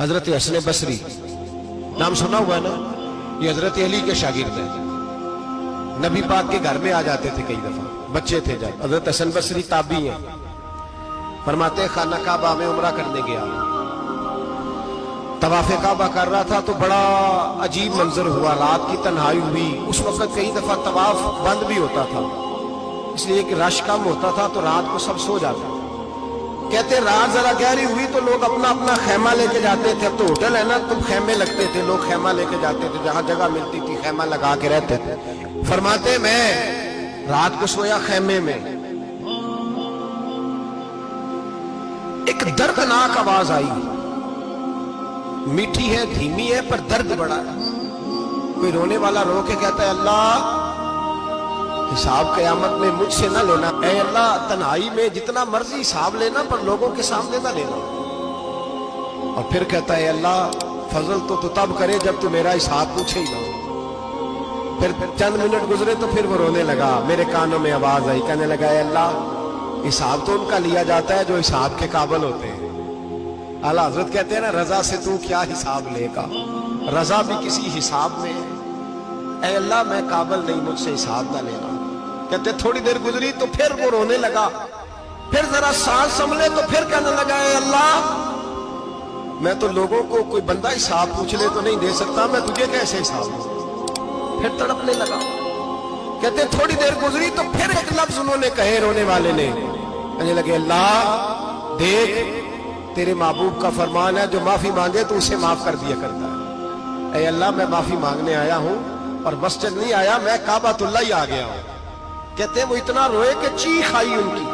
حضرت حسن بصری نام سنا ہوا ہے نا، یہ حضرت علی کے شاگرد ہیں، نبی پاک کے گھر میں آ جاتے تھے کئی دفعہ، بچے تھے جب۔ حضرت حسن بصری تابعی ہیں، فرماتے ہیں خانہ کعبہ میں عمرہ کرنے گیا، طواف کعبہ کر رہا تھا تو بڑا عجیب منظر ہوا، رات کی تنہائی ہوئی۔ اس وقت کئی دفعہ طواف بند بھی ہوتا تھا، اس لیے کہ رش کم ہوتا تھا تو رات کو سب سو جاتا تھا۔ کہتے رات ذرا گہری ہوئی تو لوگ اپنا اپنا خیمہ لے کے جاتے تھے، اب تو ہوٹل ہے نا تو خیمے لگتے تھے، لوگ خیمہ لے کے جاتے تھے، جہاں جگہ ملتی تھی خیمہ لگا کے رہتے تھے۔ فرماتے میں رات کو سویا خیمے میں، ایک دردناک آواز آئی، میٹھی ہے دھیمی ہے پر درد بڑا ہے۔ کوئی رونے والا رو کے کہتا ہے اللہ حساب قیامت میں مجھ سے نہ لینا، اے اللہ تنہائی میں جتنا مرضی حساب لینا پر لوگوں کے سامنے نہ لینا۔ اور پھر کہتا ہے اللہ فضل تو تب کرے جب تو میرا حساب پوچھے ہی نہ۔ پھر چند منٹ گزرے تو پھر وہ رونے لگا، میرے کانوں میں آواز آئی، کہنے لگا اے اللہ حساب تو ان کا لیا جاتا ہے جو حساب کے قابل ہوتے ہیں۔ اعلیٰ حضرت کہتے ہیں نا رضا سے تو کیا حساب لے گا، رضا بھی کسی حساب میں ہے۔ اے اللہ میں قابل نہیں، مجھ سے حساب نہ لینا۔ کہتے تھوڑی دیر گزری تو پھر وہ رونے لگا، پھر ذرا سانس سنبھلے تو پھر کہنے لگا اے اللہ میں تو لوگوں کو کوئی بندہ حساب پوچھ لے تو نہیں دے سکتا، میں تجھے کیسے حساب دوں؟ پھر تڑپنے لگا۔ کہتے تھوڑی دیر گزری تو پھر ایک لفظ انہوں نے کہے، رونے والے نے، کہنے لگے اللہ دیکھ تیرے محبوب کا فرمان ہے جو معافی مانگے تو اسے معاف کر دیا کرتا ہے۔ اے اللہ میں معافی مانگنے آیا ہوں اور مسجد نہیں آیا، میں کعبۃ اللہ ہی آ گیا ہوں۔ کہتے ہیں وہ اتنا روئے کہ چیخ آئی ان کی،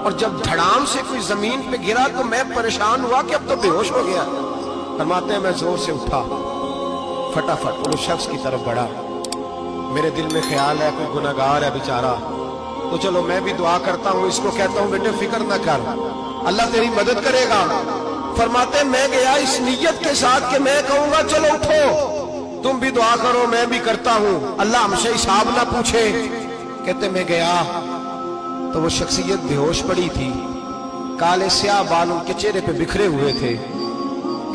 اور جب دھڑام سے کوئی زمین پہ گرا تو میں پریشان ہوا کہ اب تو بے ہوش ہو گیا۔ فرماتے ہیں میں زور سے اٹھا، فٹافٹ اس شخص کی طرف بڑھا، میرے دل میں خیال ہے کوئی گناہگار ہے بیچارہ، تو چلو میں بھی دعا کرتا ہوں، اس کو کہتا ہوں بیٹے فکر نہ کر اللہ تیری مدد کرے گا۔ فرماتے میں گیا اس نیت کے ساتھ کہ میں کہوں گا چلو اٹھو تم بھی دعا کرو میں بھی کرتا ہوں، اللہ ہم سے حساب نہ پوچھے۔ کہتے میں گیا تو وہ شخصیت بے ہوش پڑی تھی، کالے سیاہ بال ان کے چہرے پہ بکھرے ہوئے تھے۔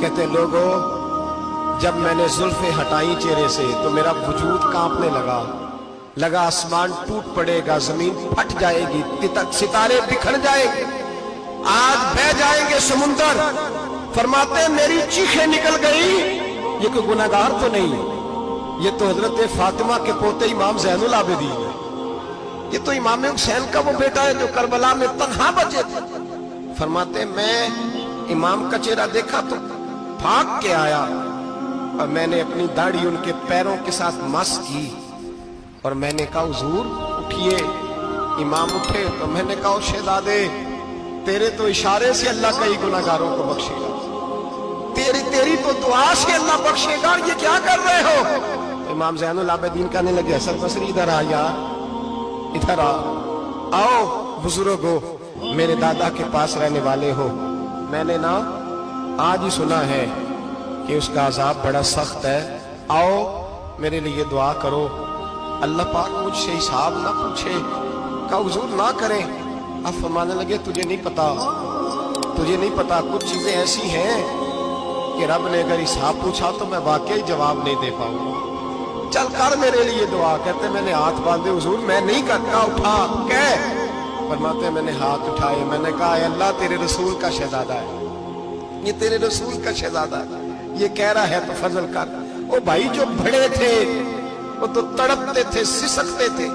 کہتے لوگوں جب میں نے زلفیں ہٹائیں چہرے سے تو میرا وجود کانپنے لگا آسمان ٹوٹ پڑے گا، زمین پھٹ جائے گی، ستارے بکھر جائیں گے، آج بہہ جائیں گے سمندر۔ فرماتے میری چیخیں نکل گئی، یہ کوئی گناہگار تو نہیں، یہ تو حضرت فاطمہ کے پوتے امام زین العابدین ہے، یہ تو امام حسین کا وہ بیٹا ہے جو کربلا میں تنہا بچے تھے۔ فرماتے میں امام کا چہرہ دیکھا تو بھاگ کے آیا اور میں نے اپنی داڑھی ان کے پیروں کے ساتھ مس کی اور میں نے کہا حضور اٹھئے۔ امام اٹھے تو میں نے کہا شہزادے تیرے تو اشارے سے اللہ کئی گناہگاروں کو بخشے گا، تیری تو دعا سے اللہ بخشے گا، یہ کیا کر رہے ہو؟ امام زین العابدین کہنے لگے حسن بصری ادھر آ یار، ادھر آؤ بزرگو، میرے دادا کے پاس رہنے والے ہو، میں نے نا آج ہی سنا ہے کہ اس کا عذاب بڑا سخت ہے، آؤ میرے لیے دعا کرو، اللہ پاک مجھ سے حساب نہ پوچھے۔ کہا حضور نہ کریں۔ اب فرمانے لگے تجھے نہیں پتا کچھ چیزیں ایسی ہیں کہ رب نے اگر حساب پوچھا تو میں واقعی جواب نہیں دے پاؤں گا، چل کر میرے لیے دعا۔ کہتے میں نے ہاتھ باندھے حضور میں نہیں کرتا، اٹھا کہہ۔ فرماتے میں نے ہاتھ اٹھائے، میں نے کہا اے اللہ تیرے رسول کا شہزادہ ہے، یہ تیرے رسول کا شہزادہ ہے، یہ کہہ رہا ہے تو فضل کر۔ وہ بھائی جو بڑے تھے وہ تو تڑپتے تھے، سسکتے تھے،